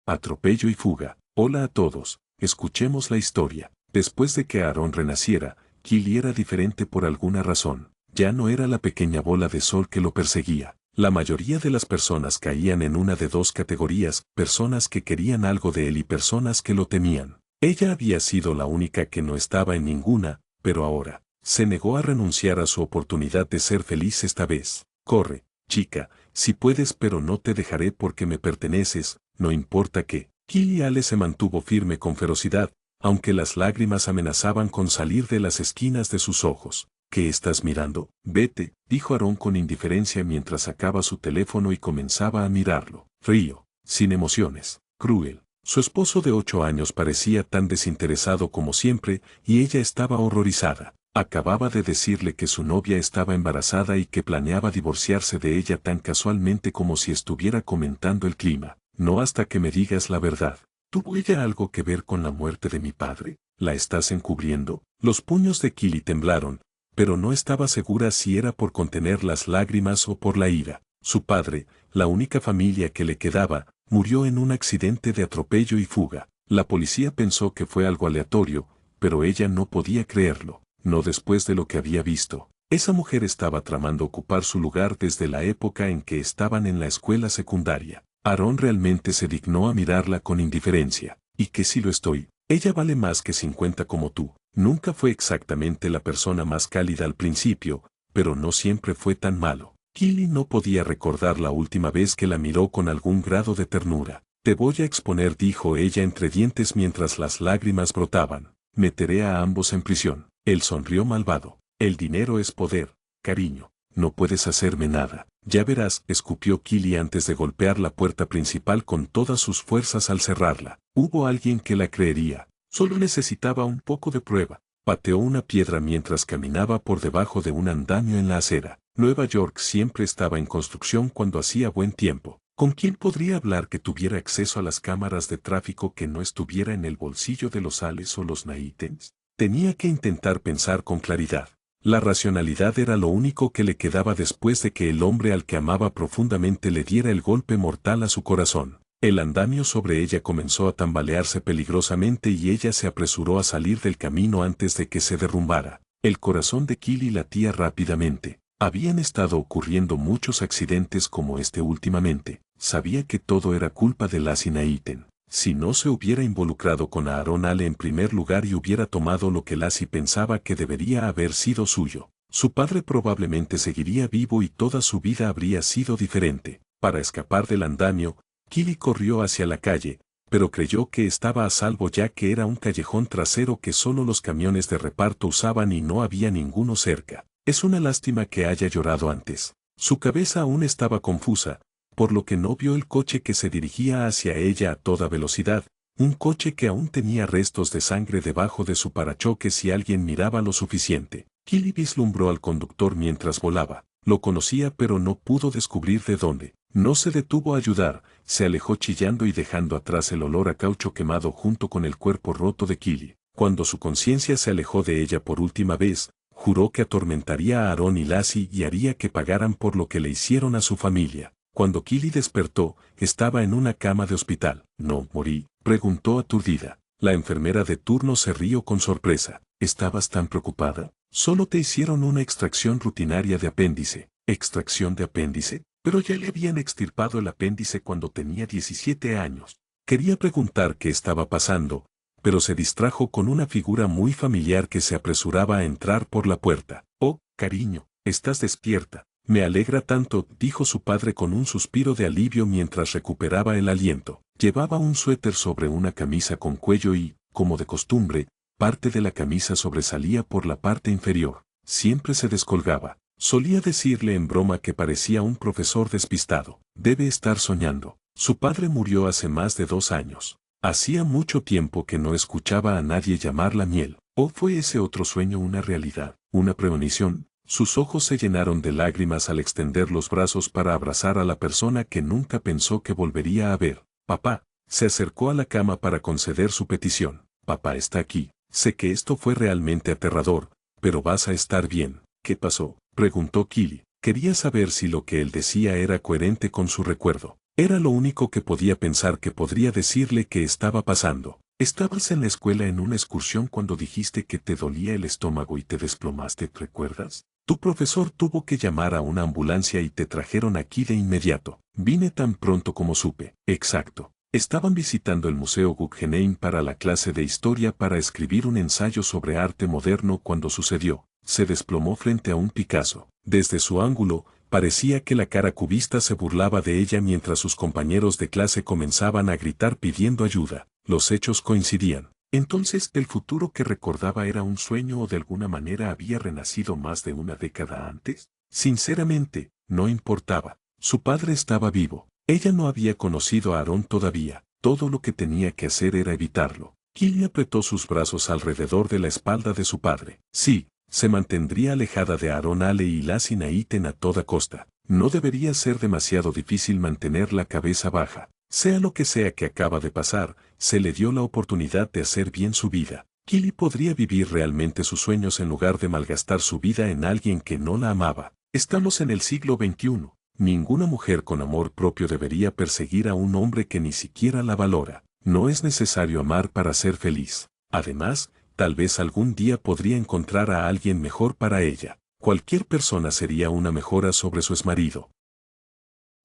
Atropello y fuga. Hola a todos, escuchemos la historia. Después de que Aaron renaciera, Killy era diferente por alguna razón. Ya no era la pequeña bola de sol que lo perseguía. La mayoría de las personas caían en una de dos categorías, personas que querían algo de él y personas que lo temían. Ella había sido la única que no estaba en ninguna, pero ahora, se negó a renunciar a su oportunidad de ser feliz esta vez. Corre, chica, si puedes, pero no te dejaré porque me perteneces, no importa qué. Killy Ale se mantuvo firme con ferocidad, aunque las lágrimas amenazaban con salir de las esquinas de sus ojos. ¿Qué estás mirando? Vete, dijo Aaron con indiferencia mientras sacaba su teléfono y comenzaba a mirarlo. Frío, sin emociones, cruel. Su esposo de 8 años parecía tan desinteresado como siempre, y ella estaba horrorizada. Acababa de decirle que su novia estaba embarazada y que planeaba divorciarse de ella tan casualmente como si estuviera comentando el clima. No hasta que me digas la verdad. ¿Tuvo ella algo que ver con la muerte de mi padre? ¿La estás encubriendo? Los puños de Killy temblaron, pero no estaba segura si era por contener las lágrimas o por la ira. Su padre, la única familia que le quedaba, murió en un accidente de atropello y fuga. La policía pensó que fue algo aleatorio, pero ella no podía creerlo. No después de lo que había visto. Esa mujer estaba tramando ocupar su lugar desde la época en que estaban en la escuela secundaria. Aaron realmente se dignó a mirarla con indiferencia. ¿Y que si lo estoy? Ella vale más que 50 como tú. Nunca fue exactamente la persona más cálida al principio, pero no siempre fue tan malo. Killy no podía recordar la última vez que la miró con algún grado de ternura. Te voy a exponer, dijo ella entre dientes mientras las lágrimas brotaban. Meteré a ambos en prisión. Él sonrió malvado. El dinero es poder, cariño. No puedes hacerme nada. Ya verás, escupió Killy antes de golpear la puerta principal con todas sus fuerzas al cerrarla. Hubo alguien que la creería. Solo necesitaba un poco de prueba. Pateó una piedra mientras caminaba por debajo de un andamio en la acera. Nueva York siempre estaba en construcción cuando hacía buen tiempo. ¿Con quién podría hablar que tuviera acceso a las cámaras de tráfico que no estuviera en el bolsillo de los Ales o los Naitens? Tenía que intentar pensar con claridad. La racionalidad era lo único que le quedaba después de que el hombre al que amaba profundamente le diera el golpe mortal a su corazón. El andamio sobre ella comenzó a tambalearse peligrosamente y ella se apresuró a salir del camino antes de que se derrumbara. El corazón de Killy latía rápidamente. Habían estado ocurriendo muchos accidentes como este últimamente. Sabía que todo era culpa de Lassie Naiten. Si no se hubiera involucrado con Aaron Ale en primer lugar y hubiera tomado lo que Lassie pensaba que debería haber sido suyo, su padre probablemente seguiría vivo y toda su vida habría sido diferente. Para escapar del andamio, Killy corrió hacia la calle, pero creyó que estaba a salvo ya que era un callejón trasero que solo los camiones de reparto usaban y no había ninguno cerca. Es una lástima que haya llorado antes. Su cabeza aún estaba confusa, por lo que no vio el coche que se dirigía hacia ella a toda velocidad, un coche que aún tenía restos de sangre debajo de su parachoques si alguien miraba lo suficiente. Killy vislumbró al conductor mientras volaba. Lo conocía pero no pudo descubrir de dónde. No se detuvo a ayudar, se alejó chillando y dejando atrás el olor a caucho quemado junto con el cuerpo roto de Killy. Cuando su conciencia se alejó de ella por última vez, juró que atormentaría a Aaron y Lassie y haría que pagaran por lo que le hicieron a su familia. Cuando Killy despertó, estaba en una cama de hospital. ¿No morí?, preguntó aturdida. La enfermera de turno se rió con sorpresa. ¿Estabas tan preocupada? Solo te hicieron una extracción rutinaria de apéndice. ¿Extracción de apéndice? Pero ya le habían extirpado el apéndice cuando tenía 17 años. Quería preguntar qué estaba pasando, pero se distrajo con una figura muy familiar que se apresuraba a entrar por la puerta. Oh, cariño, estás despierta. Me alegra tanto, dijo su padre con un suspiro de alivio mientras recuperaba el aliento. Llevaba un suéter sobre una camisa con cuello y, como de costumbre, parte de la camisa sobresalía por la parte inferior. Siempre se descolgaba. Solía decirle en broma que parecía un profesor despistado. Debe estar soñando. Su padre murió hace más de 2 años. Hacía mucho tiempo que no escuchaba a nadie llamarla Miel. ¿O fue ese otro sueño una realidad, una premonición? Sus ojos se llenaron de lágrimas al extender los brazos para abrazar a la persona que nunca pensó que volvería a ver. Papá, se acercó a la cama para conceder su petición. Papá está aquí. Sé que esto fue realmente aterrador, pero vas a estar bien. ¿Qué pasó?, preguntó Killy. Quería saber si lo que él decía era coherente con su recuerdo. Era lo único que podía pensar que podría decirle que estaba pasando. Estabas en la escuela en una excursión cuando dijiste que te dolía el estómago y te desplomaste, ¿recuerdas? Tu profesor tuvo que llamar a una ambulancia y te trajeron aquí de inmediato. Vine tan pronto como supe. Exacto. Estaban visitando el Museo Guggenheim para la clase de historia para escribir un ensayo sobre arte moderno cuando sucedió. Se desplomó frente a un Picasso. Desde su ángulo, parecía que la cara cubista se burlaba de ella mientras sus compañeros de clase comenzaban a gritar pidiendo ayuda. Los hechos coincidían. Entonces, ¿el futuro que recordaba era un sueño o de alguna manera había renacido más de una década antes? Sinceramente, no importaba. Su padre estaba vivo. Ella no había conocido a Aaron todavía. Todo lo que tenía que hacer era evitarlo. Killy apretó sus brazos alrededor de la espalda de su padre. Sí, se mantendría alejada de Aaron Ale y Lassie Naiten a toda costa. No debería ser demasiado difícil mantener la cabeza baja. Sea lo que sea que acaba de pasar, se le dio la oportunidad de hacer bien su vida. Killy podría vivir realmente sus sueños en lugar de malgastar su vida en alguien que no la amaba. Estamos en el siglo XXI. Ninguna mujer con amor propio debería perseguir a un hombre que ni siquiera la valora. No es necesario amar para ser feliz. Además, tal vez algún día podría encontrar a alguien mejor para ella. Cualquier persona sería una mejora sobre su exmarido.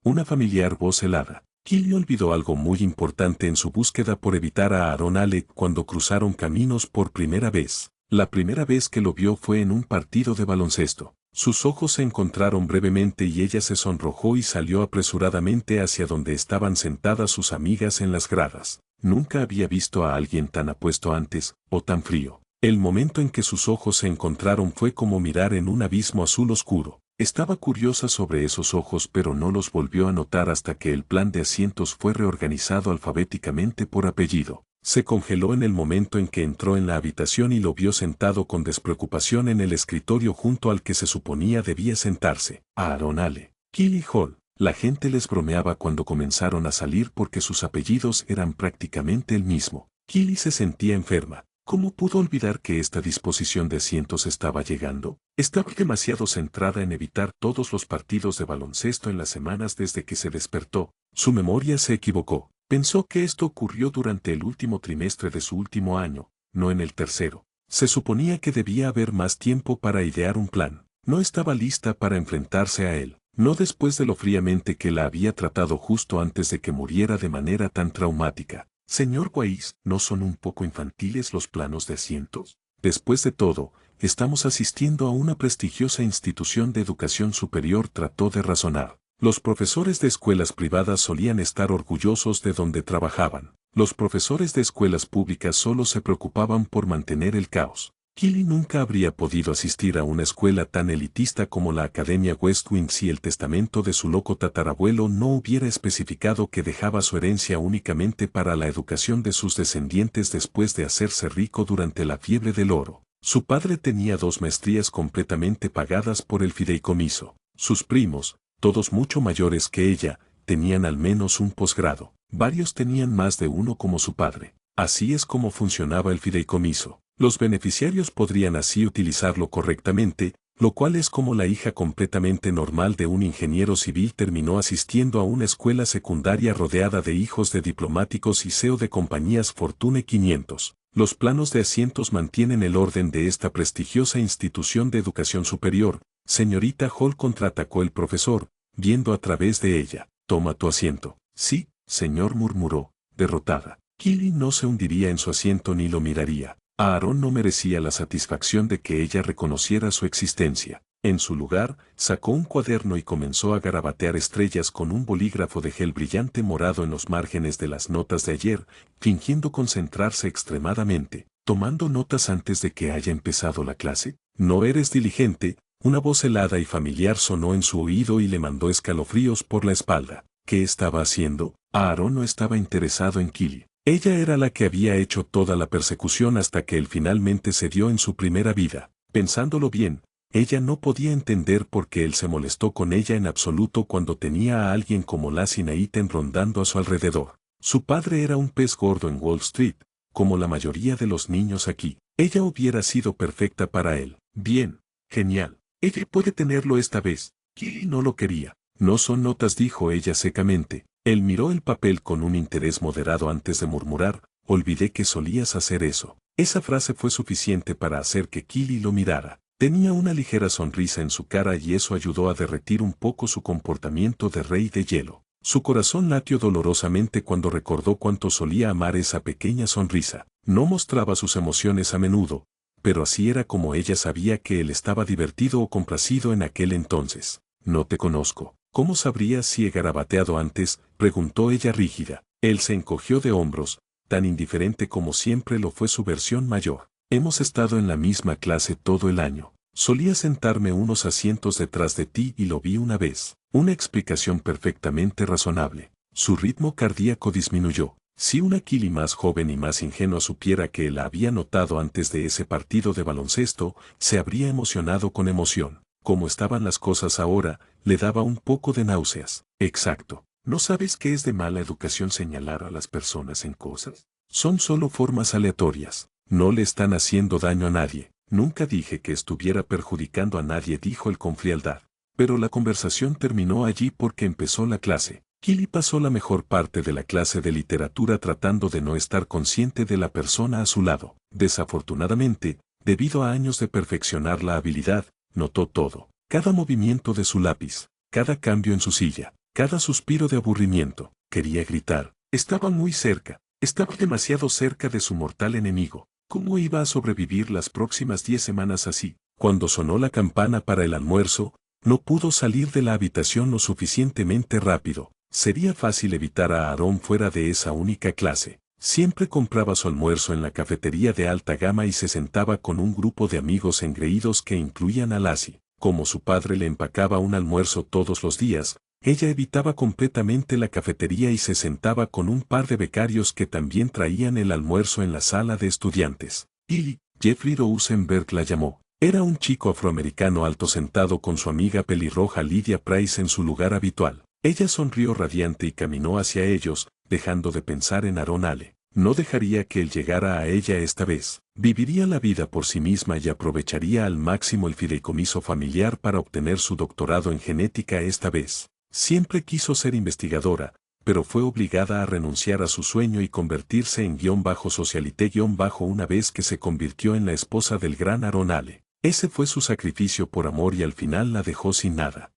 Una familiar voz helada. Killy olvidó algo muy importante en su búsqueda por evitar a Aaron Alec cuando cruzaron caminos por primera vez. La primera vez que lo vio fue en un partido de baloncesto. Sus ojos se encontraron brevemente y ella se sonrojó y salió apresuradamente hacia donde estaban sentadas sus amigas en las gradas. Nunca había visto a alguien tan apuesto antes, o tan frío. El momento en que sus ojos se encontraron fue como mirar en un abismo azul oscuro. Estaba curiosa sobre esos ojos pero no los volvió a notar hasta que el plan de asientos fue reorganizado alfabéticamente por apellido. Se congeló en el momento en que entró en la habitación y lo vio sentado con despreocupación en el escritorio junto al que se suponía debía sentarse. Aaron Ale, Killy Hall. La gente les bromeaba cuando comenzaron a salir porque sus apellidos eran prácticamente el mismo. Killy se sentía enferma. ¿Cómo pudo olvidar que esta disposición de asientos estaba llegando? Estaba demasiado centrada en evitar todos los partidos de baloncesto en las semanas desde que se despertó. Su memoria se equivocó. Pensó que esto ocurrió durante el último trimestre de su último año, no en el tercero. Se suponía que debía haber más tiempo para idear un plan. No estaba lista para enfrentarse a él. No después de lo fríamente que la había tratado justo antes de que muriera de manera tan traumática. Señor Weiss, ¿no son un poco infantiles los planos de asientos? Después de todo, estamos asistiendo a una prestigiosa institución de educación superior, trató de razonar. Los profesores de escuelas privadas solían estar orgullosos de donde trabajaban. Los profesores de escuelas públicas solo se preocupaban por mantener el caos. Killy nunca habría podido asistir a una escuela tan elitista como la Academia Westwing si el testamento de su loco tatarabuelo no hubiera especificado que dejaba su herencia únicamente para la educación de sus descendientes después de hacerse rico durante la fiebre del oro. Su padre tenía 2 maestrías completamente pagadas por el fideicomiso. Sus primos, todos mucho mayores que ella, tenían al menos un posgrado. Varios tenían más de uno como su padre. Así es como funcionaba el fideicomiso. Los beneficiarios podrían así utilizarlo correctamente, lo cual es como la hija completamente normal de un ingeniero civil terminó asistiendo a una escuela secundaria rodeada de hijos de diplomáticos y CEO de compañías Fortune 500. Los planos de asientos mantienen el orden de esta prestigiosa institución de educación superior. Señorita Hall, contraatacó el profesor, viendo a través de ella. Toma tu asiento. Sí, señor, murmuró, derrotada. Killy no se hundiría en su asiento ni lo miraría. Aaron no merecía la satisfacción de que ella reconociera su existencia. En su lugar, sacó un cuaderno y comenzó a garabatear estrellas con un bolígrafo de gel brillante morado en los márgenes de las notas de ayer, fingiendo concentrarse extremadamente. ¿Tomando notas antes de que haya empezado la clase? ¿No eres diligente? Una voz helada y familiar sonó en su oído y le mandó escalofríos por la espalda. ¿Qué estaba haciendo? Aaron no estaba interesado en Killy. Ella era la que había hecho toda la persecución hasta que él finalmente cedió en su primera vida. Pensándolo bien, ella no podía entender por qué él se molestó con ella en absoluto cuando tenía a alguien como Lassie Naiten rondando a su alrededor. Su padre era un pez gordo en Wall Street, como la mayoría de los niños aquí. Ella hubiera sido perfecta para él. Bien, genial. Ella puede tenerlo esta vez. Killy no lo quería. No son notas, dijo ella secamente. Él miró el papel con un interés moderado antes de murmurar, olvidé que solías hacer eso. Esa frase fue suficiente para hacer que Killy lo mirara. Tenía una ligera sonrisa en su cara y eso ayudó a derretir un poco su comportamiento de rey de hielo. Su corazón latió dolorosamente cuando recordó cuánto solía amar esa pequeña sonrisa. No mostraba sus emociones a menudo, pero así era como ella sabía que él estaba divertido o complacido en aquel entonces. No te conozco. ¿Cómo sabrías si he garabateado antes?, preguntó ella rígida. Él se encogió de hombros, tan indiferente como siempre lo fue su versión mayor. Hemos estado en la misma clase todo el año. Solía sentarme unos asientos detrás de ti y lo vi una vez. Una explicación perfectamente razonable. Su ritmo cardíaco disminuyó. Si una Killy más joven y más ingenua supiera que la había notado antes de ese partido de baloncesto, se habría emocionado con emoción. Como estaban las cosas ahora, le daba un poco de náuseas. Exacto. ¿No sabes que es de mala educación señalar a las personas en cosas? Son solo formas aleatorias. No le están haciendo daño a nadie. Nunca dije que estuviera perjudicando a nadie, dijo él con frialdad. Pero la conversación terminó allí porque empezó la clase. Killy pasó la mejor parte de la clase de literatura tratando de no estar consciente de la persona a su lado. Desafortunadamente, debido a años de perfeccionar la habilidad, notó todo. Cada movimiento de su lápiz, cada cambio en su silla, cada suspiro de aburrimiento. Quería gritar. Estaba muy cerca. Estaba demasiado cerca de su mortal enemigo. ¿Cómo iba a sobrevivir las próximas 10 semanas así? Cuando sonó la campana para el almuerzo, no pudo salir de la habitación lo suficientemente rápido. Sería fácil evitar a Aaron fuera de esa única clase. Siempre compraba su almuerzo en la cafetería de alta gama y se sentaba con un grupo de amigos engreídos que incluían a Lassie. Como su padre le empacaba un almuerzo todos los días, ella evitaba completamente la cafetería y se sentaba con un par de becarios que también traían el almuerzo en la sala de estudiantes. Y Jeffrey Rosenberg la llamó. Era un chico afroamericano alto sentado con su amiga pelirroja Lydia Price en su lugar habitual. Ella sonrió radiante y caminó hacia ellos, dejando de pensar en Aaron Ale. No dejaría que él llegara a ella esta vez. Viviría la vida por sí misma y aprovecharía al máximo el fideicomiso familiar para obtener su doctorado en genética esta vez. Siempre quiso ser investigadora, pero fue obligada a renunciar a su sueño y convertirse en _socialité una vez que se convirtió en la esposa del gran Aaron Ale. Ese fue su sacrificio por amor y al final la dejó sin nada.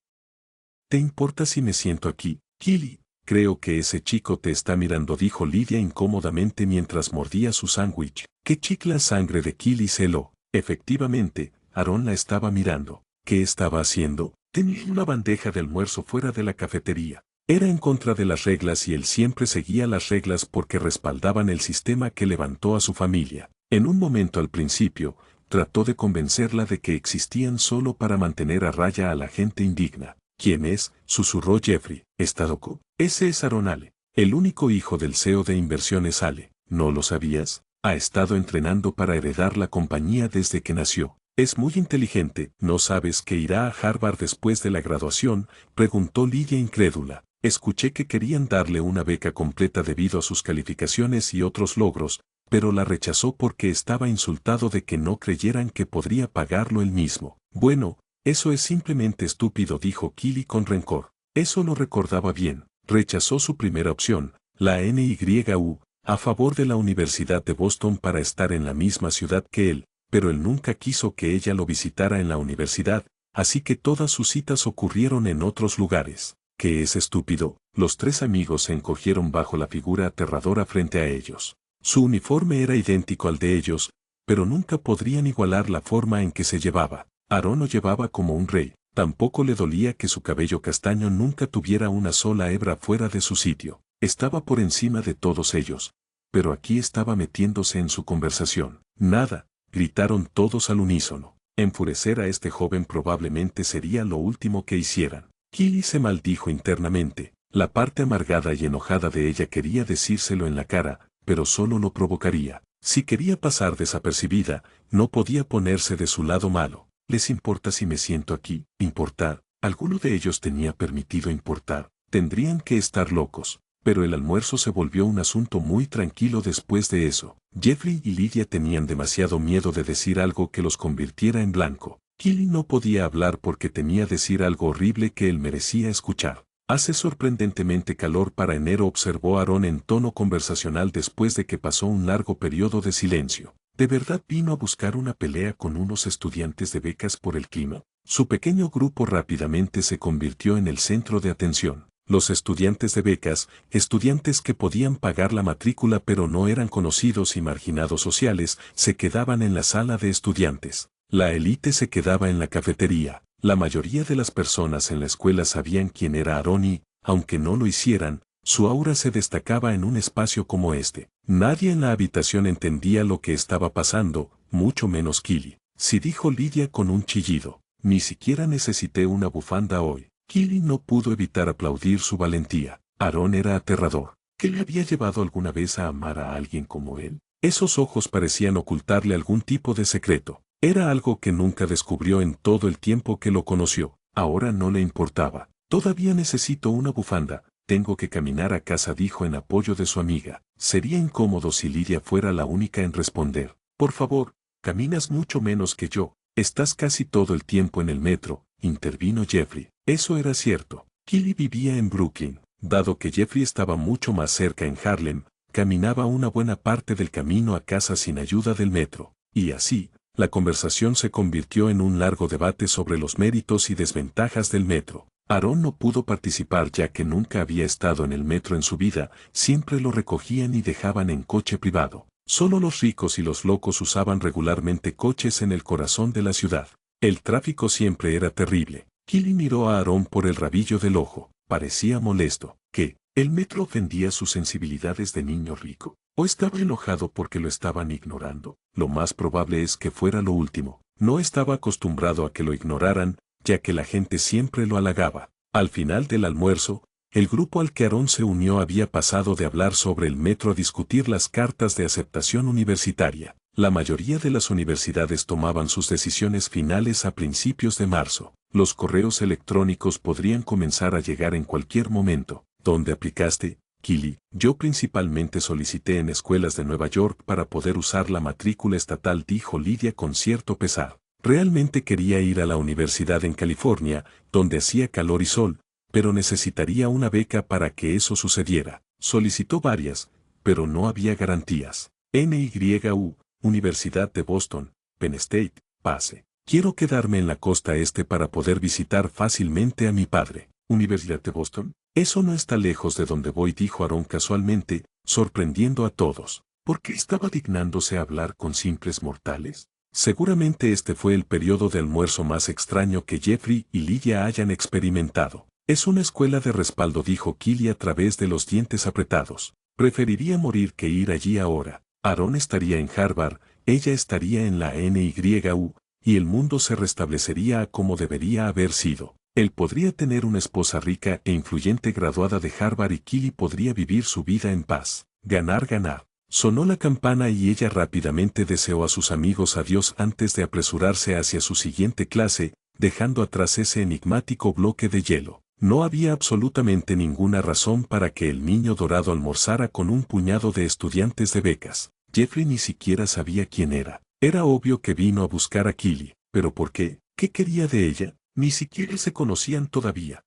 ¿Te importa si me siento aquí, Killy? Creo que ese chico te está mirando, dijo Lydia incómodamente mientras mordía su sándwich. ¡Qué chicla sangre! De Killy se heló. Efectivamente, Aaron la estaba mirando. ¿Qué estaba haciendo? Tenía una bandeja de almuerzo fuera de la cafetería. Era en contra de las reglas y él siempre seguía las reglas porque respaldaban el sistema que levantó a su familia. En un momento al principio, trató de convencerla de que existían solo para mantener a raya a la gente indigna. ¿Quién es?, susurró Jeffrey. ¿Está loco? Ese es Aaron Ale, el único hijo del CEO de inversiones Ale. ¿No lo sabías? Ha estado entrenando para heredar la compañía desde que nació. Es muy inteligente. ¿No sabes que irá a Harvard después de la graduación?, preguntó Lydia incrédula. Escuché que querían darle una beca completa debido a sus calificaciones y otros logros, pero la rechazó porque estaba insultado de que no creyeran que podría pagarlo él mismo. Bueno, eso es simplemente estúpido, dijo Killy con rencor. Eso lo recordaba bien. Rechazó su primera opción, la NYU, a favor de la Universidad de Boston para estar en la misma ciudad que él, pero él nunca quiso que ella lo visitara en la universidad, así que todas sus citas ocurrieron en otros lugares. ¿Qué es estúpido? Los tres amigos se encogieron bajo la figura aterradora frente a ellos. Su uniforme era idéntico al de ellos, pero nunca podrían igualar la forma en que se llevaba. Aaron lo llevaba como un rey. Tampoco le dolía que su cabello castaño nunca tuviera una sola hebra fuera de su sitio. Estaba por encima de todos ellos. Pero aquí estaba metiéndose en su conversación. Nada, gritaron todos al unísono. Enfurecer a este joven probablemente sería lo último que hicieran. Killy se maldijo internamente. La parte amargada y enojada de ella quería decírselo en la cara, pero solo lo provocaría. Si quería pasar desapercibida, no podía ponerse de su lado malo. ¿Les importa si me siento aquí? ¿Importar? ¿Alguno de ellos tenía permitido importar? Tendrían que estar locos. Pero el almuerzo se volvió un asunto muy tranquilo después de eso. Jeffrey y Lydia tenían demasiado miedo de decir algo que los convirtiera en blanco. Killy no podía hablar porque temía decir algo horrible que él merecía escuchar. Hace sorprendentemente calor para enero, observó Aarón en tono conversacional después de que pasó un largo periodo de silencio. ¿De verdad vino a buscar una pelea con unos estudiantes de becas por el clima? Su pequeño grupo rápidamente se convirtió en el centro de atención. Los estudiantes de becas, estudiantes que podían pagar la matrícula pero no eran conocidos y marginados sociales, se quedaban en la sala de estudiantes. La élite se quedaba en la cafetería. La mayoría de las personas en la escuela sabían quién era Aarón y, aunque no lo hicieran, su aura se destacaba en un espacio como este. Nadie en la habitación entendía lo que estaba pasando, mucho menos Kili. Sí, dijo Lidia con un chillido. Ni siquiera necesité una bufanda hoy. Kili no pudo evitar aplaudir su valentía. Aarón era aterrador. ¿Qué le había llevado alguna vez a amar a alguien como él? Esos ojos parecían ocultarle algún tipo de secreto. Era algo que nunca descubrió en todo el tiempo que lo conoció. Ahora no le importaba. Todavía necesito una bufanda. Tengo que caminar a casa, dijo en apoyo de su amiga. Sería incómodo si Lidia fuera la única en responder. Por favor, caminas mucho menos que yo. Estás casi todo el tiempo en el metro, intervino Jeffrey. Eso era cierto. Kili vivía en Brooklyn. Dado que Jeffrey estaba mucho más cerca en Harlem, caminaba una buena parte del camino a casa sin ayuda del metro. Y así, la conversación se convirtió en un largo debate sobre los méritos y desventajas del metro. Aarón no pudo participar ya que nunca había estado en el metro en su vida, siempre lo recogían y dejaban en coche privado. Solo los ricos y los locos usaban regularmente coches en el corazón de la ciudad. El tráfico siempre era terrible. Kili miró a Aarón por el rabillo del ojo. Parecía molesto. ¿Qué? ¿El metro ofendía sus sensibilidades de niño rico? ¿O estaba enojado porque lo estaban ignorando? Lo más probable es que fuera lo último. No estaba acostumbrado a que lo ignoraran, ya que la gente siempre lo halagaba. Al final del almuerzo, el grupo al que Aarón se unió había pasado de hablar sobre el metro a discutir las cartas de aceptación universitaria. La mayoría de las universidades tomaban sus decisiones finales a principios de marzo. Los correos electrónicos podrían comenzar a llegar en cualquier momento. ¿Dónde aplicaste, Kili? Yo principalmente solicité en escuelas de Nueva York para poder usar la matrícula estatal, dijo Lidia con cierto pesar. Realmente quería ir a la universidad en California, donde hacía calor y sol, pero necesitaría una beca para que eso sucediera. Solicitó varias, pero no había garantías. NYU, Universidad de Boston, Penn State, pase. Quiero quedarme en la costa este para poder visitar fácilmente a mi padre. ¿Universidad de Boston? Eso no está lejos de donde voy, dijo Aarón casualmente, sorprendiendo a todos. ¿Por qué estaba dignándose a hablar con simples mortales? Seguramente este fue el periodo de almuerzo más extraño que Jeffrey y Lidia hayan experimentado. Es una escuela de respaldo, dijo Kili a través de los dientes apretados. Preferiría morir que ir allí ahora. Aarón estaría en Harvard, ella estaría en la NYU, y el mundo se restablecería como debería haber sido. Él podría tener una esposa rica e influyente graduada de Harvard y Kili podría vivir su vida en paz. Ganar, ganar. Sonó la campana y ella rápidamente deseó a sus amigos adiós antes de apresurarse hacia su siguiente clase, dejando atrás ese enigmático bloque de hielo. No había absolutamente ninguna razón para que el niño dorado almorzara con un puñado de estudiantes de becas. Jeffrey ni siquiera sabía quién era. Era obvio que vino a buscar a Kili, pero ¿por qué? ¿Qué quería de ella? Ni siquiera se conocían todavía.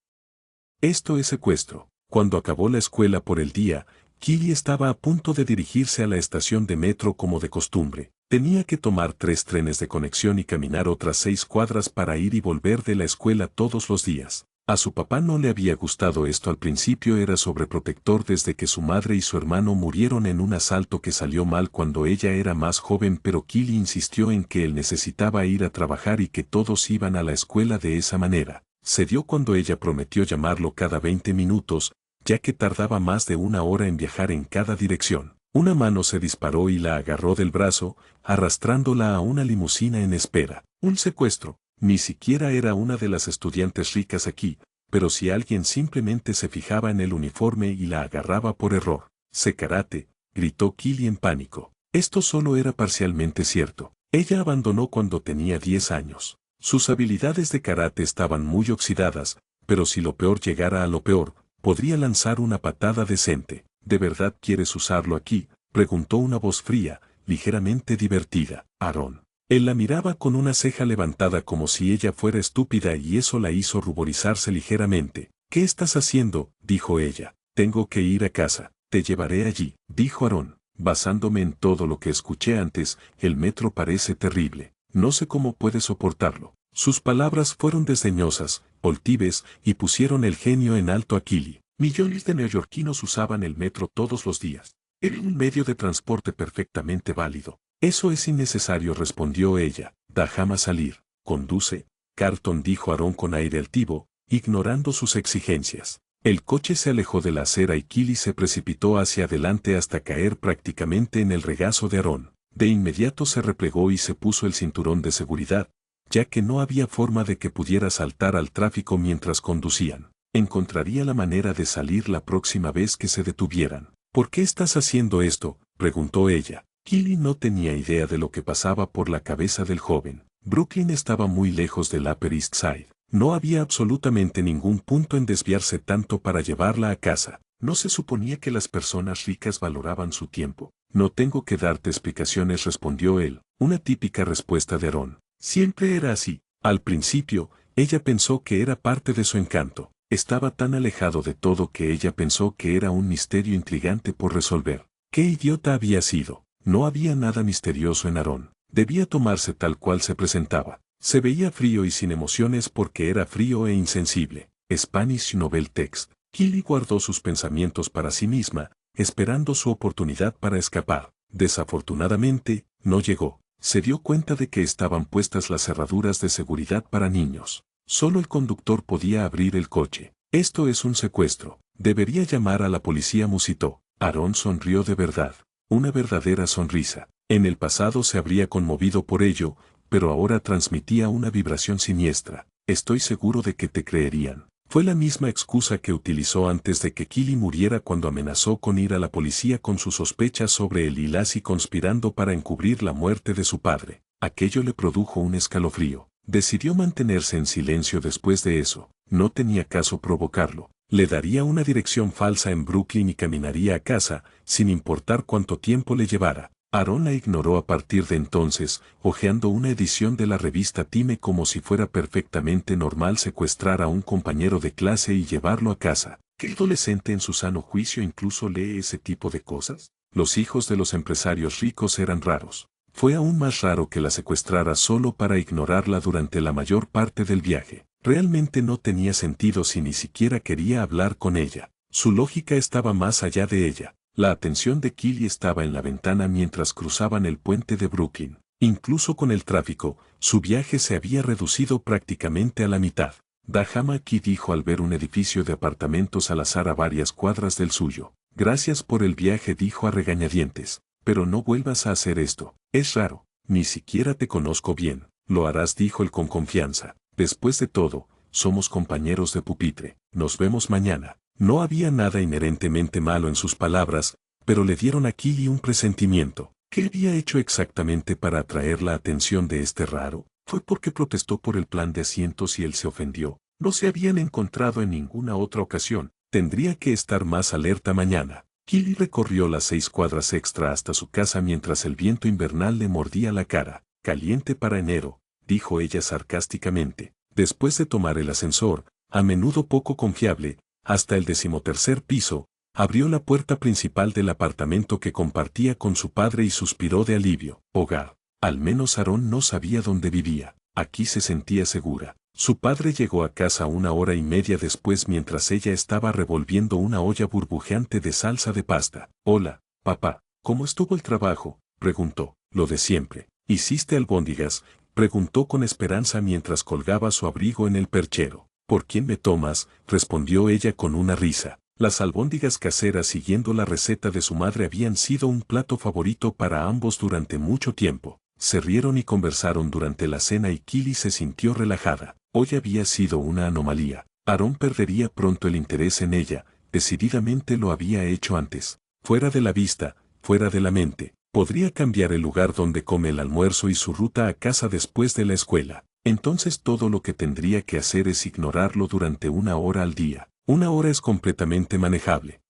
Esto es secuestro. Cuando acabó la escuela por el día, Kili estaba a punto de dirigirse a la estación de metro como de costumbre. Tenía que tomar 3 trenes de conexión y caminar otras 6 cuadras para ir y volver de la escuela todos los días. A su papá no le había gustado esto al principio, era sobreprotector desde que su madre y su hermano murieron en un asalto que salió mal cuando ella era más joven, pero Kili insistió en que él necesitaba ir a trabajar y que todos iban a la escuela de esa manera. Cedió cuando ella prometió llamarlo cada 20 minutos, ya que tardaba más de 1 hora en viajar en cada dirección. Una mano se disparó y la agarró del brazo, arrastrándola a una limusina en espera. Un secuestro. Ni siquiera era una de las estudiantes ricas aquí, pero si alguien simplemente se fijaba en el uniforme y la agarraba por error. «Sé karate», gritó Kili en pánico. Esto solo era parcialmente cierto. Ella abandonó cuando tenía 10 años. Sus habilidades de karate estaban muy oxidadas, pero si lo peor llegara a lo peor, podría lanzar una patada decente. ¿De verdad quieres usarlo aquí?, preguntó una voz fría, ligeramente divertida. Aarón. Él la miraba con una ceja levantada como si ella fuera estúpida y eso la hizo ruborizarse ligeramente. ¿Qué estás haciendo?, dijo ella. Tengo que ir a casa. Te llevaré allí, dijo Aarón. Basándome en todo lo que escuché antes, el metro parece terrible. No sé cómo puedes soportarlo. Sus palabras fueron desdeñosas, altivas, y pusieron el genio en alto a Killy. Millones de neoyorquinos usaban el metro todos los días. Era un medio de transporte perfectamente válido. Eso es innecesario, respondió ella. Déjame salir. Conduce, Carlton, dijo Aarón con aire altivo, ignorando sus exigencias. El coche se alejó de la acera y Killy se precipitó hacia adelante hasta caer prácticamente en el regazo de Aarón. De inmediato se replegó y se puso el cinturón de seguridad, ya que no había forma de que pudiera saltar al tráfico mientras conducían. Encontraría la manera de salir la próxima vez que se detuvieran. ¿Por qué estás haciendo esto?, preguntó ella. Killy no tenía idea de lo que pasaba por la cabeza del joven. Brooklyn estaba muy lejos del Upper East Side. No había absolutamente ningún punto en desviarse tanto para llevarla a casa. ¿No se suponía que las personas ricas valoraban su tiempo? No tengo que darte explicaciones, respondió él, una típica respuesta de Aarón. Siempre era así. Al principio, ella pensó que era parte de su encanto. Estaba tan alejado de todo que ella pensó que era un misterio intrigante por resolver. ¡Qué idiota había sido! No había nada misterioso en Aarón. Debía tomarse tal cual se presentaba. Se veía frío y sin emociones porque era frío e insensible. Spanish Novel Text. Killy guardó sus pensamientos para sí misma, esperando su oportunidad para escapar. Desafortunadamente, no llegó. Se dio cuenta de que estaban puestas las cerraduras de seguridad para niños. Solo el conductor podía abrir el coche. Esto es un secuestro. Debería llamar a la policía, musitó. Aarón sonrió de verdad. Una verdadera sonrisa. En el pasado se habría conmovido por ello, pero ahora transmitía una vibración siniestra. Estoy seguro de que te creerían. Fue la misma excusa que utilizó antes de que Killy muriera cuando amenazó con ir a la policía con sus sospechas sobre él y Lassie conspirando para encubrir la muerte de su padre. Aquello le produjo un escalofrío. Decidió mantenerse en silencio después de eso. No tenía caso provocarlo. Le daría una dirección falsa en Brooklyn y caminaría a casa, sin importar cuánto tiempo le llevara. Aarón la ignoró a partir de entonces, hojeando una edición de la revista Time como si fuera perfectamente normal secuestrar a un compañero de clase y llevarlo a casa. ¿Qué adolescente en su sano juicio incluso lee ese tipo de cosas? Los hijos de los empresarios ricos eran raros. Fue aún más raro que la secuestrara solo para ignorarla durante la mayor parte del viaje. Realmente no tenía sentido si ni siquiera quería hablar con ella. Su lógica estaba más allá de ella. La atención de Killy estaba en la ventana mientras cruzaban el puente de Brooklyn. Incluso con el tráfico, su viaje se había reducido prácticamente a la mitad. Déjame aquí, dijo al ver un edificio de apartamentos al azar a varias cuadras del suyo. Gracias por el viaje, dijo a regañadientes. Pero no vuelvas a hacer esto. Es raro. Ni siquiera te conozco bien. Lo harás, dijo él con confianza. Después de todo, somos compañeros de pupitre. Nos vemos mañana. No había nada inherentemente malo en sus palabras, pero le dieron a Killy un presentimiento. ¿Qué había hecho exactamente para atraer la atención de este raro? ¿Fue porque protestó por el plan de asientos y él se ofendió? No se habían encontrado en ninguna otra ocasión. Tendría que estar más alerta mañana. Killy recorrió las 6 cuadras extra hasta su casa mientras el viento invernal le mordía la cara. Caliente para enero, dijo ella sarcásticamente. Después de tomar el ascensor, a menudo poco confiable, hasta el 13º piso, abrió la puerta principal del apartamento que compartía con su padre y suspiró de alivio. Hogar. Al menos Aarón no sabía dónde vivía. Aquí se sentía segura. Su padre llegó a casa 1 hora y media después mientras ella estaba revolviendo una olla burbujeante de salsa de pasta. Hola, papá. ¿Cómo estuvo el trabajo?, preguntó. Lo de siempre. ¿Hiciste albóndigas?, preguntó con esperanza mientras colgaba su abrigo en el perchero. ¿Por quién me tomas?, respondió ella con una risa. Las albóndigas caseras siguiendo la receta de su madre habían sido un plato favorito para ambos durante mucho tiempo. Se rieron y conversaron durante la cena y Killy se sintió relajada. Hoy había sido una anomalía. Aarón perdería pronto el interés en ella, decididamente lo había hecho antes. Fuera de la vista, fuera de la mente. Podría cambiar el lugar donde come el almuerzo y su ruta a casa después de la escuela. Entonces todo lo que tendría que hacer es ignorarlo durante 1 hora al día. 1 hora es completamente manejable.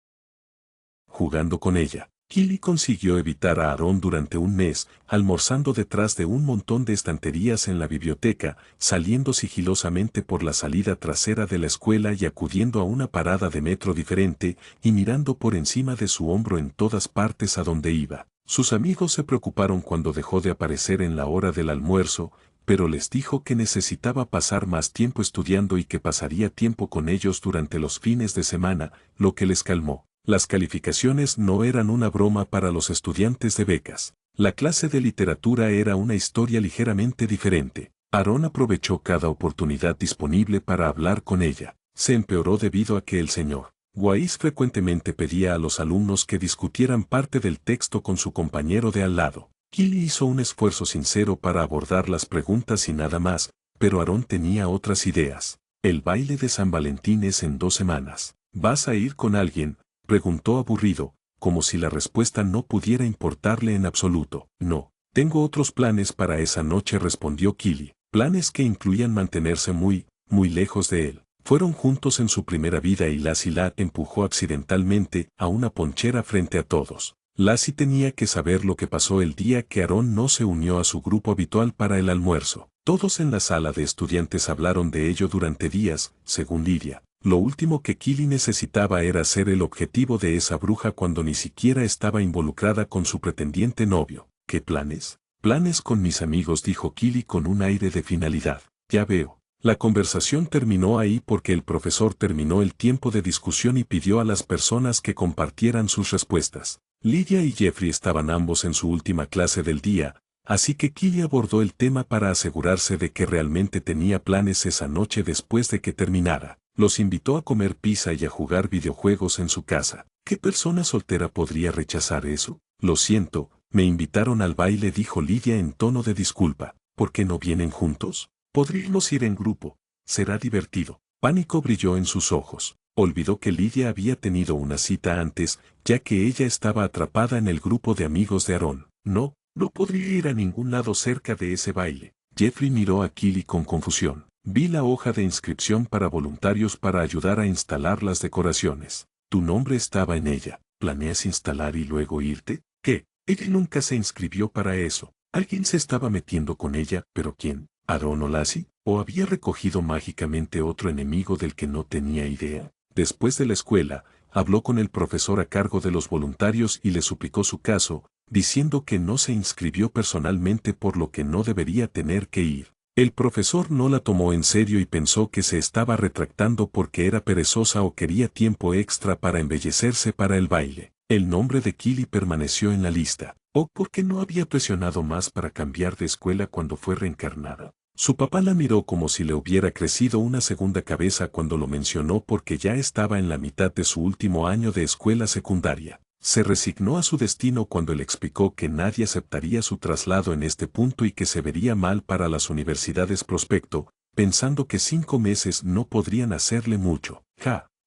Jugando con ella. Kili consiguió evitar a Aarón durante un mes, almorzando detrás de un montón de estanterías en la biblioteca, saliendo sigilosamente por la salida trasera de la escuela y acudiendo a una parada de metro diferente, y mirando por encima de su hombro en todas partes a donde iba. Sus amigos se preocuparon cuando dejó de aparecer en la hora del almuerzo, pero les dijo que necesitaba pasar más tiempo estudiando y que pasaría tiempo con ellos durante los fines de semana, lo que les calmó. Las calificaciones no eran una broma para los estudiantes de becas. La clase de literatura era una historia ligeramente diferente. Aarón aprovechó cada oportunidad disponible para hablar con ella. Se empeoró debido a que el señor Weiss frecuentemente pedía a los alumnos que discutieran parte del texto con su compañero de al lado. Kili hizo un esfuerzo sincero para abordar las preguntas y nada más, pero Aarón tenía otras ideas. El baile de San Valentín es en 2 semanas. ¿Vas a ir con alguien?, preguntó aburrido, como si la respuesta no pudiera importarle en absoluto. No, tengo otros planes para esa noche, respondió Kili. Planes que incluían mantenerse muy lejos de él. Fueron juntos en su primera vida y Lassie la empujó accidentalmente a una ponchera frente a todos. Lassie tenía que saber lo que pasó el día que Aarón no se unió a su grupo habitual para el almuerzo. Todos en la sala de estudiantes hablaron de ello durante días, según Lidia. Lo último que Kili necesitaba era ser el objetivo de esa bruja cuando ni siquiera estaba involucrada con su pretendiente novio. ¿Qué planes? Planes con mis amigos, dijo Kili con un aire de finalidad. Ya veo. La conversación terminó ahí porque el profesor terminó el tiempo de discusión y pidió a las personas que compartieran sus respuestas. Lidia y Jeffrey estaban ambos en su última clase del día, así que Kili abordó el tema para asegurarse de que realmente tenía planes esa noche después de que terminara. Los invitó a comer pizza y a jugar videojuegos en su casa. ¿Qué persona soltera podría rechazar eso? Lo siento, me invitaron al baile, dijo Lidia en tono de disculpa. ¿Por qué no vienen juntos? Podríamos ir en grupo. Será divertido. Pánico brilló en sus ojos. Olvidó que Lidia había tenido una cita antes, ya que ella estaba atrapada en el grupo de amigos de Aarón. No podría ir a ningún lado cerca de ese baile. Jeffrey miró a Kili con confusión. Vi la hoja de inscripción para voluntarios para ayudar a instalar las decoraciones. Tu nombre estaba en ella. ¿Planeas instalar y luego irte? ¿Qué? Ella nunca se inscribió para eso. Alguien se estaba metiendo con ella, ¿pero quién? ¿Aarón o Lassie? ¿O había recogido mágicamente otro enemigo del que no tenía idea? Después de la escuela, habló con el profesor a cargo de los voluntarios y le suplicó su caso, diciendo que no se inscribió personalmente por lo que no debería tener que ir. El profesor no la tomó en serio y pensó que se estaba retractando porque era perezosa o quería tiempo extra para embellecerse para el baile. El nombre de Kili permaneció en la lista. ¿O porque no había presionado más para cambiar de escuela cuando fue reencarnada? Su papá la miró como si le hubiera crecido una segunda cabeza cuando lo mencionó porque ya estaba en la mitad de su último año de escuela secundaria. Se resignó a su destino cuando le explicó que nadie aceptaría su traslado en este punto y que se vería mal para las universidades prospecto, pensando que 5 meses no podrían hacerle mucho.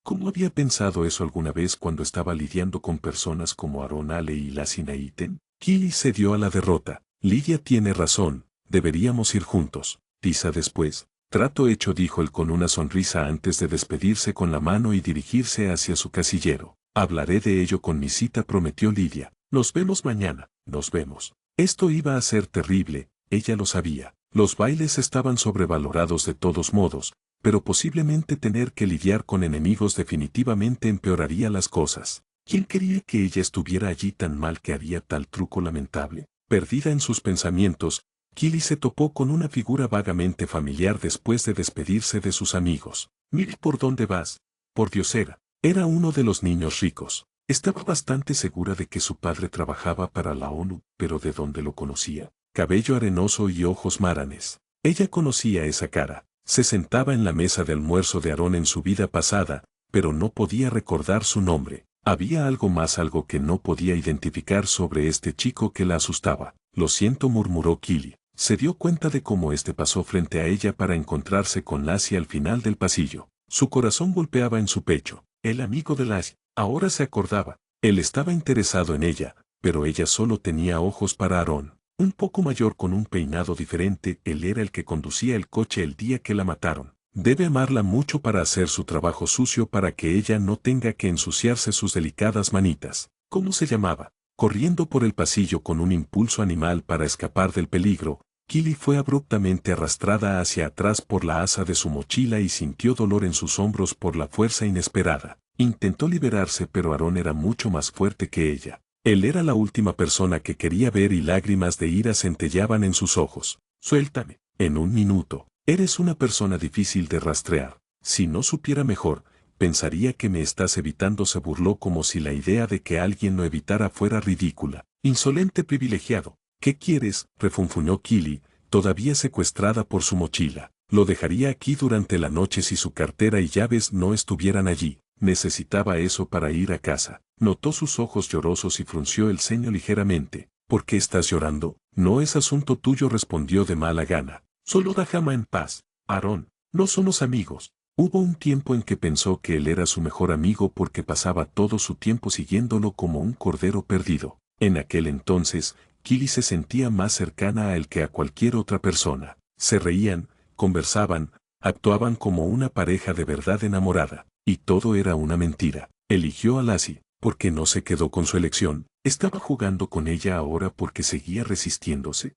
¿Cómo había pensado eso alguna vez cuando estaba lidiando con personas como Aarón, Ale y Lassie Naiten? Kili cedió a la derrota. Lidia tiene razón, deberíamos ir juntos. Tiza después. Trato hecho, dijo él con una sonrisa antes de despedirse con la mano y dirigirse hacia su casillero. Hablaré de ello con mi cita, prometió Lidia. Nos vemos mañana. Nos vemos. Esto iba a ser terrible, ella lo sabía. Los bailes estaban sobrevalorados de todos modos, pero posiblemente tener que lidiar con enemigos definitivamente empeoraría las cosas. ¿Quién quería que ella estuviera allí tan mal que haría tal truco lamentable? Perdida en sus pensamientos, Kili se topó con una figura vagamente familiar después de despedirse de sus amigos. Mire por dónde vas. Por Diosera. Era uno de los niños ricos. Estaba bastante segura de que su padre trabajaba para la ONU, pero ¿de dónde lo conocía? Cabello arenoso y ojos maranes. Ella conocía esa cara. Se sentaba en la mesa de almuerzo de Aarón en su vida pasada, pero no podía recordar su nombre. Había algo más, algo que no podía identificar sobre este chico que la asustaba. Lo siento, murmuró Kili. Se dio cuenta de cómo este pasó frente a ella para encontrarse con Lassie al final del pasillo. Su corazón golpeaba en su pecho. El amigo de Lassie. Ahora se acordaba. Él estaba interesado en ella, pero ella solo tenía ojos para Aarón. Un poco mayor con un peinado diferente, él era el que conducía el coche el día que la mataron. Debe amarla mucho para hacer su trabajo sucio para que ella no tenga que ensuciarse sus delicadas manitas. ¿Cómo se llamaba? Corriendo por el pasillo con un impulso animal para escapar del peligro, Killy fue abruptamente arrastrada hacia atrás por la asa de su mochila y sintió dolor en sus hombros por la fuerza inesperada. Intentó liberarse, pero Aaron era mucho más fuerte que ella. Él era la última persona que quería ver y lágrimas de ira centelleaban en sus ojos. Suéltame. En un minuto. Eres una persona difícil de rastrear. Si no supiera mejor, pensaría que me estás evitando. Se burló como si la idea de que alguien lo evitara fuera ridícula. Insolente privilegiado. ¿Qué quieres?, refunfuñó Killy, todavía secuestrada por su mochila. Lo dejaría aquí durante la noche si su cartera y llaves no estuvieran allí. Necesitaba eso para ir a casa. Notó sus ojos llorosos y frunció el ceño ligeramente. ¿Por qué estás llorando? No es asunto tuyo, respondió de mala gana. Solo déjame en paz. Aaron, no somos amigos. Hubo un tiempo en que pensó que él era su mejor amigo porque pasaba todo su tiempo siguiéndolo como un cordero perdido. En aquel entonces, Killy se sentía más cercana a él que a cualquier otra persona. Se reían, conversaban, actuaban como una pareja de verdad enamorada. Y todo era una mentira. Eligió a Lassie, porque no se quedó con su elección. ¿Estaba jugando con ella ahora porque seguía resistiéndose?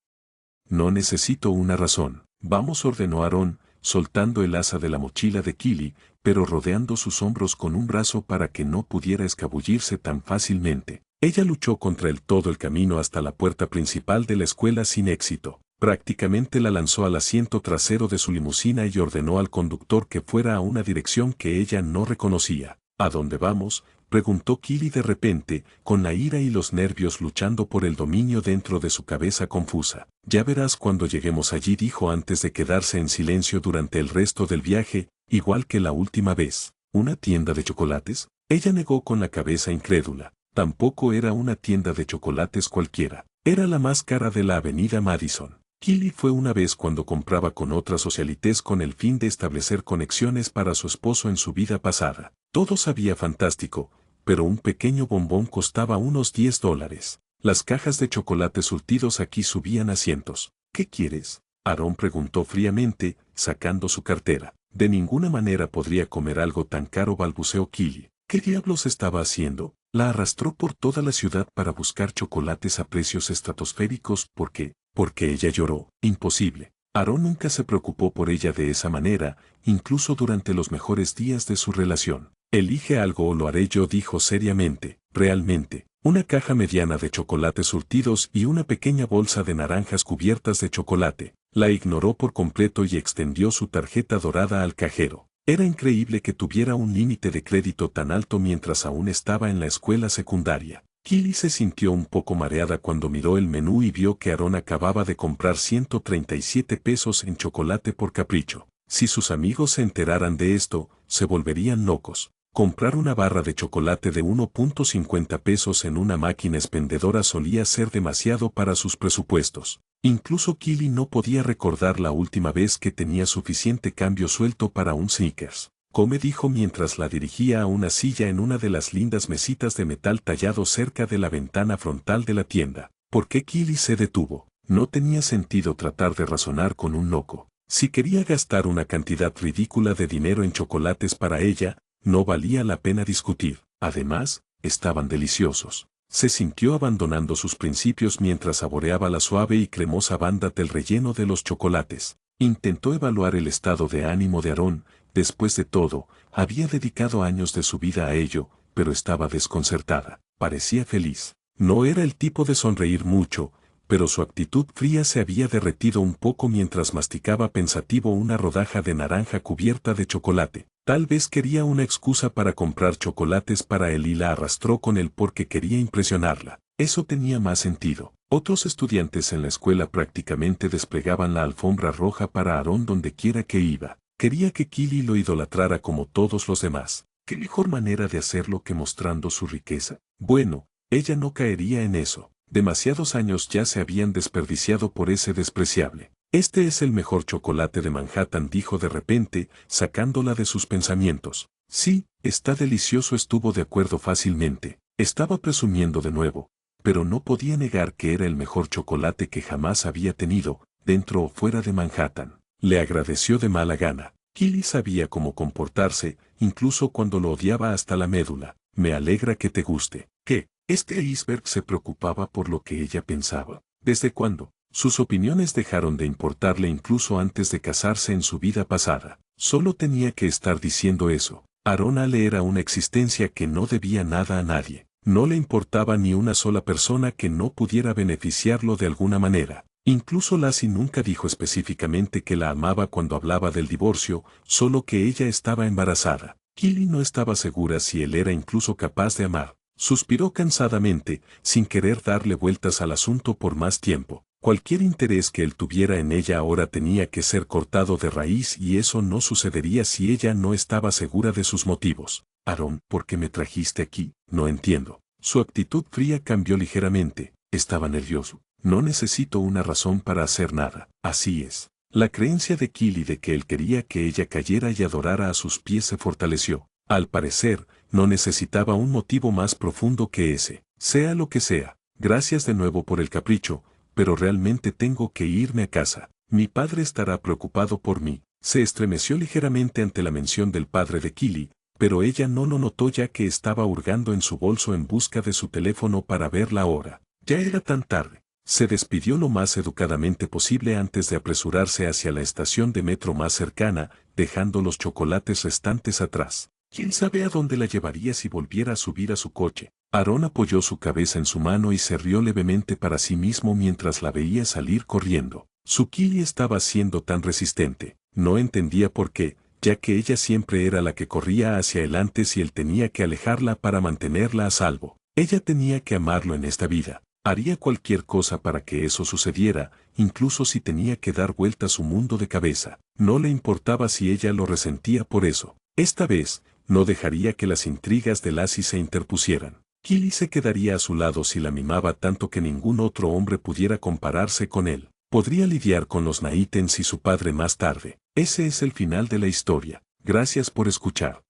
No necesito una razón. Vamos, ordenó Aaron, soltando el asa de la mochila de Killy, pero rodeando sus hombros con un brazo para que no pudiera escabullirse tan fácilmente. Ella luchó contra él todo el camino hasta la puerta principal de la escuela sin éxito. Prácticamente la lanzó al asiento trasero de su limusina y ordenó al conductor que fuera a una dirección que ella no reconocía. ¿A dónde vamos?, preguntó Killy de repente, con la ira y los nervios luchando por el dominio dentro de su cabeza confusa. Ya verás cuando lleguemos allí, dijo antes de quedarse en silencio durante el resto del viaje, igual que la última vez. ¿Una tienda de chocolates? Ella negó con la cabeza incrédula. Tampoco era una tienda de chocolates cualquiera. Era la más cara de la avenida Madison. Killy fue una vez cuando compraba con otras socialites con el fin de establecer conexiones para su esposo en su vida pasada. Todo sabía fantástico, pero un pequeño bombón costaba unos $10. Las cajas de chocolate surtidos aquí subían a cientos. ¿Qué quieres?, Aaron preguntó fríamente, sacando su cartera. De ninguna manera podría comer algo tan caro, balbuceó Killy. ¿Qué diablos estaba haciendo? La arrastró por toda la ciudad para buscar chocolates a precios estratosféricos. ¿Por qué? Porque ella lloró. Imposible. Aaron nunca se preocupó por ella de esa manera, incluso durante los mejores días de su relación. Elige algo o lo haré yo, dijo seriamente. Realmente, una caja mediana de chocolates surtidos y una pequeña bolsa de naranjas cubiertas de chocolate. La ignoró por completo y extendió su tarjeta dorada al cajero. Era increíble que tuviera un límite de crédito tan alto mientras aún estaba en la escuela secundaria. Killy se sintió un poco mareada cuando miró el menú y vio que Aaron acababa de comprar 137 pesos en chocolate por capricho. Si sus amigos se enteraran de esto, se volverían locos. Comprar una barra de chocolate de 1.50 pesos en una máquina expendedora solía ser demasiado para sus presupuestos. Incluso Killy no podía recordar la última vez que tenía suficiente cambio suelto para un Snickers. Come, dijo mientras la dirigía a una silla en una de las lindas mesitas de metal tallado cerca de la ventana frontal de la tienda. ¿Por qué Killy se detuvo? No tenía sentido tratar de razonar con un loco. Si quería gastar una cantidad ridícula de dinero en chocolates para ella, no valía la pena discutir. Además, estaban deliciosos. Se sintió abandonando sus principios mientras saboreaba la suave y cremosa banda del relleno de los chocolates. Intentó evaluar el estado de ánimo de Aaron. Después de todo, había dedicado años de su vida a ello, pero estaba desconcertada. Parecía feliz. No era el tipo de sonreír mucho, pero su actitud fría se había derretido un poco mientras masticaba pensativo una rodaja de naranja cubierta de chocolate. Tal vez quería una excusa para comprar chocolates para él y la arrastró con él porque quería impresionarla. Eso tenía más sentido. Otros estudiantes en la escuela prácticamente desplegaban la alfombra roja para Aaron donde quiera que iba. Quería que Killy lo idolatrara como todos los demás. ¿Qué mejor manera de hacerlo que mostrando su riqueza? Bueno, ella no caería en eso. Demasiados años ya se habían desperdiciado por ese despreciable. Este es el mejor chocolate de Manhattan, dijo de repente, sacándola de sus pensamientos. Sí, está delicioso, estuvo de acuerdo fácilmente. Estaba presumiendo de nuevo, pero no podía negar que era el mejor chocolate que jamás había tenido, dentro o fuera de Manhattan. Le agradeció de mala gana. Killy sabía cómo comportarse, incluso cuando lo odiaba hasta la médula. Me alegra que te guste. ¿Qué? Este iceberg se preocupaba por lo que ella pensaba. ¿Desde cuándo? Sus opiniones dejaron de importarle incluso antes de casarse en su vida pasada. Solo tenía que estar diciendo eso. Aaron Ale era una existencia que no debía nada a nadie. No le importaba ni una sola persona que no pudiera beneficiarlo de alguna manera. Incluso Lassie nunca dijo específicamente que la amaba cuando hablaba del divorcio, solo que ella estaba embarazada. Killy no estaba segura si él era incluso capaz de amar. Suspiró cansadamente, sin querer darle vueltas al asunto por más tiempo. Cualquier interés que él tuviera en ella ahora tenía que ser cortado de raíz y eso no sucedería si ella no estaba segura de sus motivos. Aaron, ¿por qué me trajiste aquí? No entiendo. Su actitud fría cambió ligeramente. Estaba nervioso. No necesito una razón para hacer nada. Así es. La creencia de Killy de que él quería que ella cayera y adorara a sus pies se fortaleció. Al parecer, no necesitaba un motivo más profundo que ese. Sea lo que sea. Gracias de nuevo por el capricho, pero realmente tengo que irme a casa. Mi padre estará preocupado por mí. Se estremeció ligeramente ante la mención del padre de Killy, pero ella no lo notó ya que estaba hurgando en su bolso en busca de su teléfono para ver la hora. Ya era tan tarde. Se despidió lo más educadamente posible antes de apresurarse hacia la estación de metro más cercana, dejando los chocolates restantes atrás. ¿Quién sabe a dónde la llevaría si volviera a subir a su coche? Aaron apoyó su cabeza en su mano y se rió levemente para sí mismo mientras la veía salir corriendo. Su Killy estaba siendo tan resistente. No entendía por qué, ya que ella siempre era la que corría hacia adelante si él tenía que alejarla para mantenerla a salvo. Ella tenía que amarlo en esta vida. Haría cualquier cosa para que eso sucediera, incluso si tenía que dar vuelta su mundo de cabeza. No le importaba si ella lo resentía por eso. Esta vez, no dejaría que las intrigas de Lassie se interpusieran. Killy se quedaría a su lado si la mimaba tanto que ningún otro hombre pudiera compararse con él. Podría lidiar con los Naitens y su padre más tarde. Ese es el final de la historia. Gracias por escuchar.